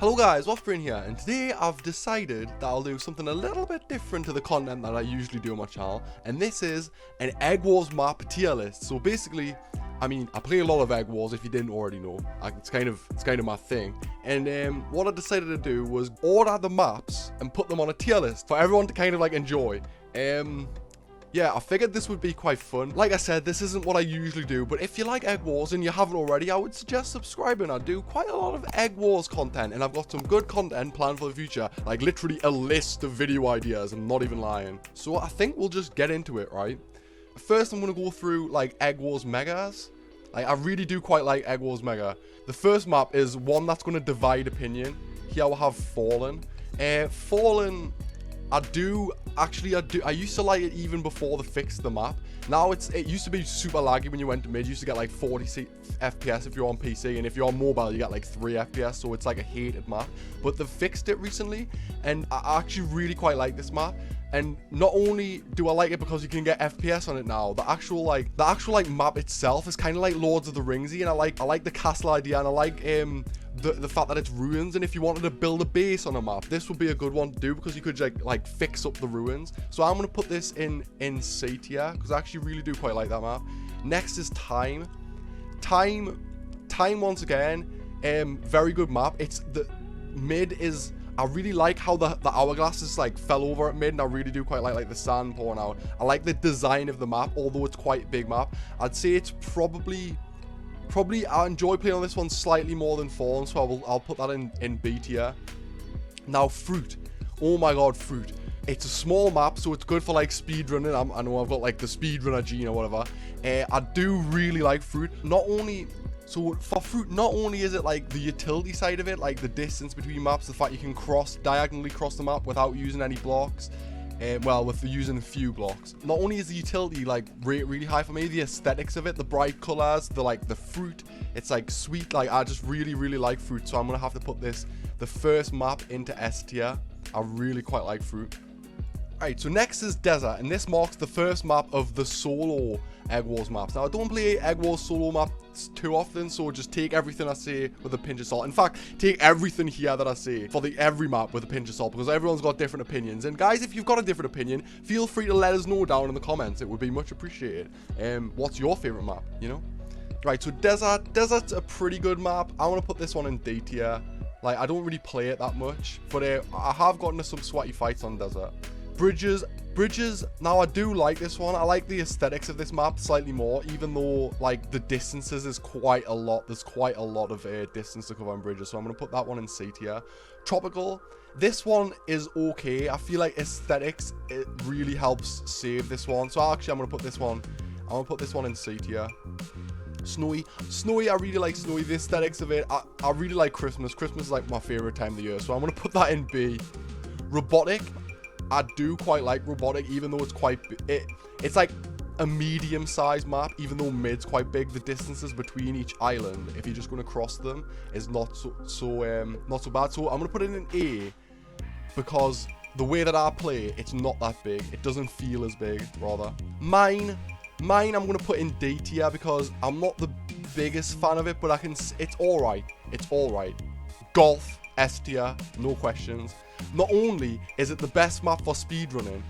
Hello guys, WaspBrain here, and today I've decided that I'll do something a little bit different to the content that I usually do on my channel, and this is an Eggwars map tier list. So basically, I play a lot of Eggwars if you didn't already know. It's kind of my thing. And what I decided to do was order the maps and put them on a tier list for everyone to kind of like enjoy. Yeah, I figured this would be quite fun. Like I said, this isn't what I usually do, but if you like Eggwars and you haven't already, I would suggest subscribing. I do quite a lot of Eggwars content, and I've got some good content planned for the future. Like, literally a list of video ideas, I'm not even lying. So I think we'll just get into it, right? First, I'm going to go through, like, Eggwars Megas. Like, I really do quite like Eggwars Mega. The first map is one that's going to divide opinion. Here we'll have Fallen. Fallen... I used to like it even before they fixed the map. Now it used to be super laggy when you went to mid. You used to get like 40 FPS if you're on PC, and if you're on mobile you get like 3 FPS, so it's like a hated map. But they've fixed it recently, and I actually really quite like this map. And not only do I like it because you can get FPS on it now, the actual map itself is kind of like Lords of the Ringsy, and I like the castle idea, and I like the fact that it's ruins. And if you wanted to build a base on a map, this would be a good one to do because you could like fix up the ruins. So I'm gonna put this in C tier because I actually really do quite like that map. Next is Time once again. Very good map. It's the mid is. I really like how the hourglasses like fell over at mid, and I really do quite like the sand pouring out. I like the design of the map, although it's quite a big map. I'd say it's probably I enjoy playing on this one slightly more than Fallen, so I'll put that in B tier. Now Fruit. Oh my god, Fruit. It's a small map, so it's good for like speedrunning. I know I've got like the speedrunner gene or whatever. I do really like Fruit. So for Fruit, not only is it like the utility side of it, like the distance between maps, the fact you can diagonally cross the map without using any blocks, with using a few blocks. Not only is the utility like really high for me, the aesthetics of it, the bright colors, the fruit, it's like sweet. Like I just really like Fruit, so I'm gonna have to put the first map into S tier. I really quite like Fruit. Alright, so next is Desert, and this marks the first map of the solo Eggwars maps. Now, I don't play Eggwars solo maps too often, so just take everything I say with a pinch of salt. In fact, take everything here that I say for every map with a pinch of salt, because everyone's got different opinions. And guys, if you've got a different opinion, feel free to let us know down in the comments. It would be much appreciated. What's your favorite map, you know? Right, so Desert's a pretty good map. I want to put this one in D tier. Like, I don't really play it that much, but I have gotten into some sweaty fights on Desert. Bridges, now I do like this one. I like the aesthetics of this map slightly more, even though like the distances is quite a lot. There's quite a lot of distance to cover on Bridges, so I'm going to put that one in C tier. Tropical, this one is okay. I feel like aesthetics, it really helps save this one. So actually I'm going to put this one in C tier. Snowy, I really like Snowy. The aesthetics of it, I really like Christmas. Christmas is like my favorite time of the year, so I'm going to put that in B. Robotic, I do quite like Robotic, even though it's quite it's like a medium-sized map, even though mid's quite big. The distances between each island, if you're just going to cross them, is not so bad. So I'm going to put it in A because the way that I play, it's not that big. It doesn't feel as big, rather. Mine I'm going to put in D tier because I'm not the biggest fan of it, but it's alright. It's alright. Golf, S tier, no questions. Not only is it the best map for speedrunning,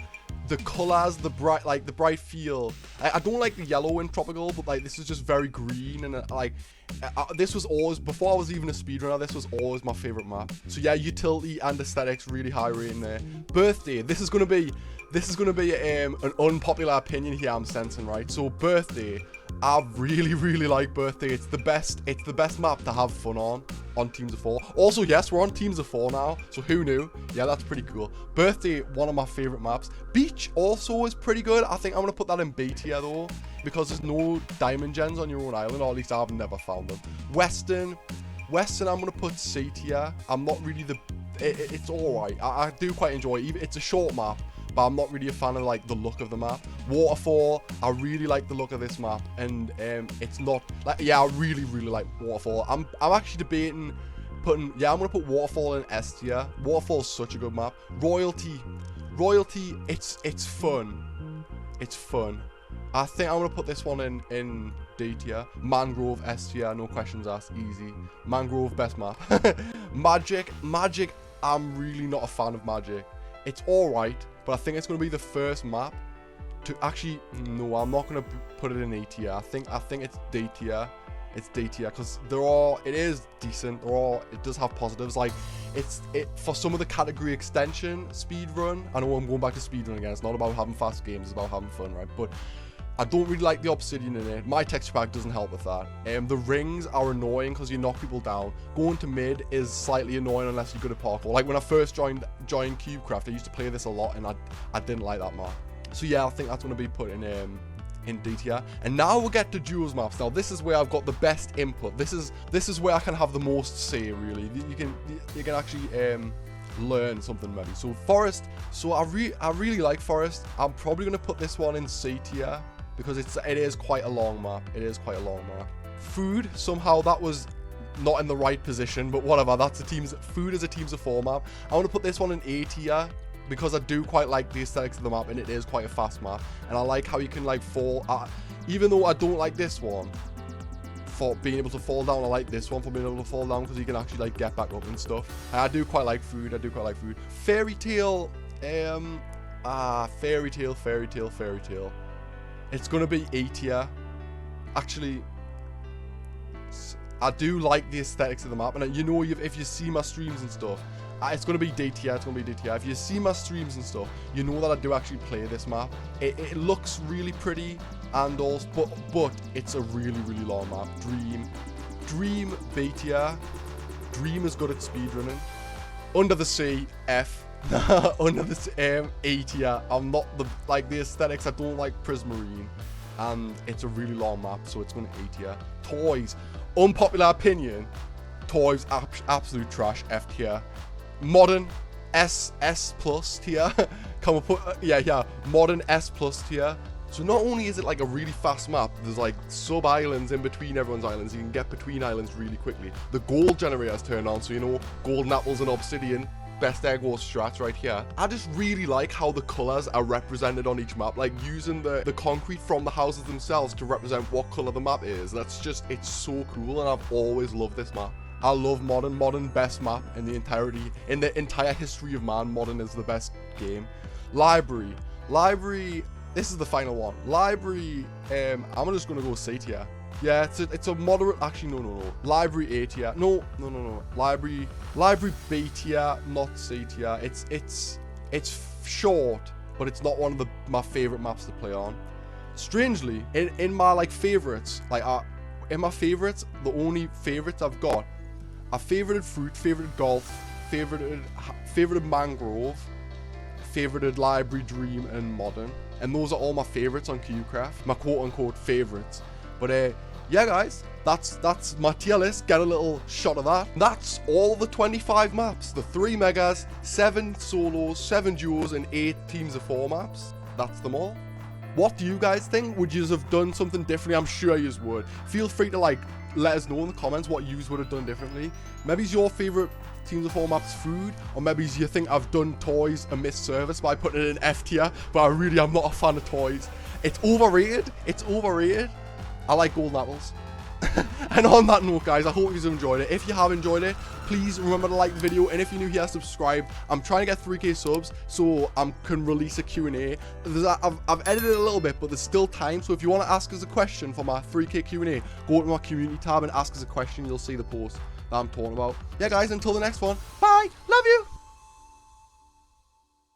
the colors, the bright feel. I don't like the yellow in Tropical, but like this is just very green, and this was always, before I was even a speedrunner, this was always my favorite map. So yeah, utility and aesthetics really high rating there. Birthday, this is gonna be an unpopular opinion here, I'm sensing, right? So Birthday, I really like Birthday. It's the best map to have fun on Teams of 4. Also, yes, we're on Teams of 4 now, so who knew? Yeah, that's pretty cool. Birthday, one of my favorite maps. Beach also is pretty good. I think I'm gonna put that in B tier though, because there's no diamond gens on your own island, or at least I've never found them. Western, I'm gonna put C tier. I'm not really it's alright. I do quite enjoy it. It's a short map, but I'm not really a fan of like the look of the map. Waterfall, I really like the look of this map, and it's not like, yeah, I really like Waterfall. I'm actually debating I'm gonna put Waterfall in S tier. Waterfall is such a good map. Royalty, it's fun. I think I'm gonna put this one in D tier. Mangrove, S tier, no questions asked, easy. Mangrove, best map. Magic, I'm really not a fan of Magic. It's alright, but I think it's going to be the first map to actually, no, I'm not going to put it in A tier. I think it's D tier. It's D tier because it is decent. It does have positives. Like for some of the category extension speedrun. I know I'm going back to speedrun again. It's not about having fast games. It's about having fun, right? But I don't really like the obsidian in it. My texture pack doesn't help with that. The rings are annoying because you knock people down. Going to mid is slightly annoying unless you're good at parkour. Like when I first joined Cubecraft, I used to play this a lot and I didn't like that map. So yeah, I think that's going to be put in D tier. And now we'll get to duels maps. Now this is where I've got the best input. This is where I can have the most say, really. You can actually learn something maybe. So forest, so I really like forest. I'm probably going to put this one in C tier because it is quite a long map. Food, somehow that was not in the right position, but whatever. Food is a teams of 4 map. I want to put this one in A tier because I do quite like the aesthetics of the map, and it is quite a fast map, and I like how you can like fall, even though I don't like this one for being able to fall down, I like this one for being able to fall down because you can actually like get back up and stuff. And I do quite like food. Fairy tale, fairy tale. It's gonna be A tier. Actually, I do like the aesthetics of the map, and you know, if you see my streams and stuff, it's going to be D tier. If you see my streams and stuff, you know that I do actually play this map. It looks really pretty, and also, but it's a really long map. Dream, B tier. Dream is good at speedrunning. Under the sea, F. Under the A tier. I'm not the aesthetics. I don't like Prismarine, and it's a really long map, so it's going to A tier. Toys, unpopular opinion. Toys, absolute trash. F tier. Modern, S plus tier. Can we put modern S plus tier. So not only is it like a really fast map, there's like sub islands in between everyone's islands. You can get between islands really quickly. The gold generator is turned on, so you know, golden apples and obsidian, best Eggwars strats right here. I just really like how the colors are represented on each map, like using the concrete from the houses themselves to represent what color the map is. It's so cool, and I've always loved this map. I love Modern best map in the entire history of man. Modern is the best game. Library, this is the final one. Library, I'm just gonna go C tier. Yeah, it's a moderate, actually no. Library A tier. No. Library B tier, not C tier. It's short, but it's not one of my favorite maps to play on. Strangely, in my like favorites, in my favorites, the only favorites I've got, I favorited fruit, favorited golf, favorited mangrove, favorited library, dream, and modern. And those are all my favorites on Cubecraft, my quote-unquote favorites. But yeah, guys, that's my tier list. Get a little shot of that. That's all the 25 maps. The 3 megas, 7 solos, 7 duos, and 8 teams of 4 maps. That's them all. What do you guys think? Would you have done something differently? I'm sure you would. Feel free to let us know in the comments what you would have done differently. Maybe it's your favorite teams of 4 maps food, or maybe you think I've done toys a misservice by putting it in F tier, but I'm not a fan of toys. It's overrated. I like golden apples. And on that note, guys, I hope you've enjoyed it. If you have enjoyed it, please remember to like the video, and if you're new here, subscribe. I'm trying to get 3k subs so I can release a Q&A. I've edited it a little bit, but there's still time, so if you want to ask us a question for my 3k Q&A, go to my community tab and ask us a question. You'll see the post that I'm talking about. Yeah, guys, until the next one, bye, love you.